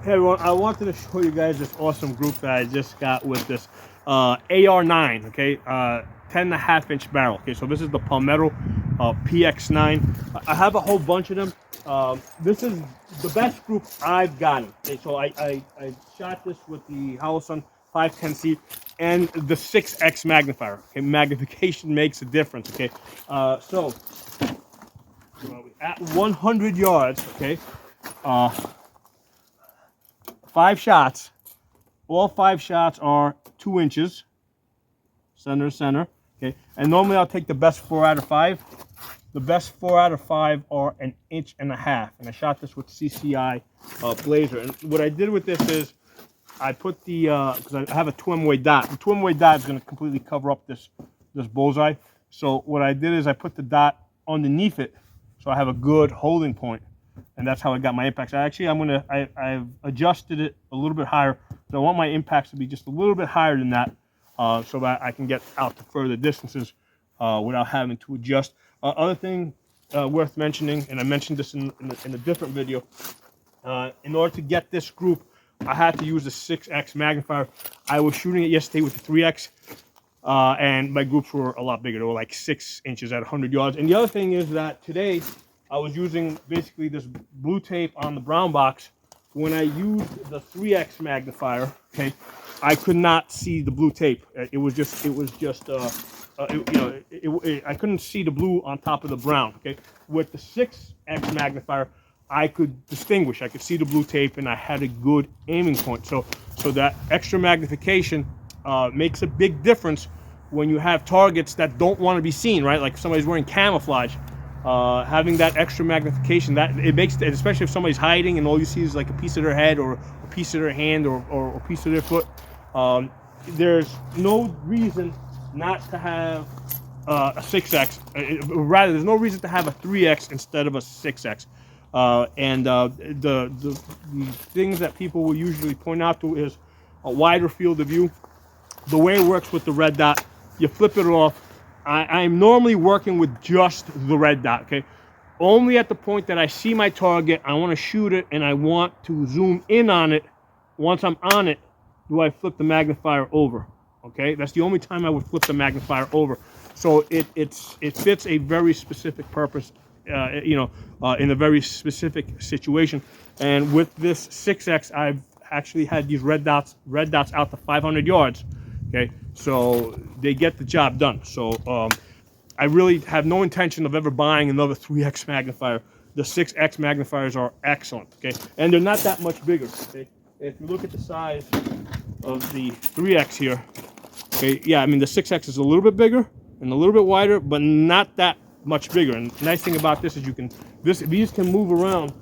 Hey everyone, I wanted to show you guys this awesome group that I just got with this AR-9, okay, 10.5 inch barrel. Okay, so this is the Palmetto PX9. I have a whole bunch of them. This is the best group I've gotten. Okay, so I shot this with the Holosun 510C and the 6x magnifier. Okay, magnification makes a difference. Okay, so at 100 yards, okay, 5 shots. All 5 shots are 2 inches, center to center. Okay, and normally I'll take the best 4 out of 5. The best 4 out of 5 are 1.5 inches, and I shot this with CCI Blazer. And what I did with this is I put the because I have a 2M-way dot. The 2M-way dot is going to completely cover up this bullseye. So what I did is I put the dot underneath it, so I have a good holding point. And that's how I got my impacts. I've adjusted it a little bit higher. So I want my impacts to be just a little bit higher than that, so that I can get out to further distances without having to adjust. Other thing worth mentioning, and I mentioned this in a different video, in order to get this group, I had to use the 6x magnifier. I was shooting it yesterday with the 3x, and my groups were a lot bigger. They were like 6 inches at 100 yards. And the other thing is that today, I was using basically this blue tape on the brown box. When I used the 3x magnifier, okay, I could not see the blue tape. I couldn't see the blue on top of the brown. Okay, with the 6x magnifier, I could distinguish. I could see the blue tape, and I had a good aiming point. So that extra magnification makes a big difference when you have targets that don't want to be seen, right? Like if somebody's wearing camouflage. Having that extra magnification, that it makes, especially if somebody's hiding and all you see is like a piece of their head or a piece of their hand or a piece of their foot, there's no reason not to have a 6x. Rather, there's no reason to have a 3x instead of a 6x. The things that people will usually point out to is a wider field of view. The way it works with the red dot, you flip it off. I'm normally working with just the red dot, okay? Only at the point that I see my target, I want to shoot it, and I want to zoom in on it. Once I'm on it, do I flip the magnifier over, okay? That's the only time I would flip the magnifier over. So it fits a very specific purpose, in a very specific situation. And with this 6X, I've actually had these red dots out to 500 yards. Okay, so they get the job done. So I really have no intention of ever buying another 3x magnifier. The 6x magnifiers are excellent, okay? And they're not that much bigger, okay? If you look at the size of the 3x here, okay, yeah, I mean the 6x is a little bit bigger and a little bit wider, but not that much bigger. And the nice thing about this is these can move around.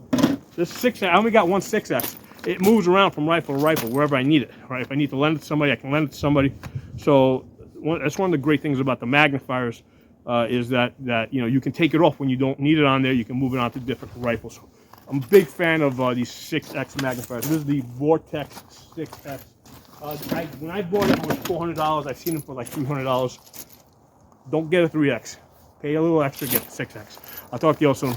This 6x, I only got one 6x. It moves around from rifle to rifle wherever I need it, right? If I need to lend it to somebody, I can lend it to somebody. So that's one of the great things about the magnifiers, is that you can take it off when you don't need it on there. You can move it on to different rifles. I'm a big fan of these 6x magnifiers. This is the Vortex 6x. When I bought it, it was $400. I've seen them for like $300. Don't get a 3x. Pay a little extra, get the 6x. I'll talk to you all soon.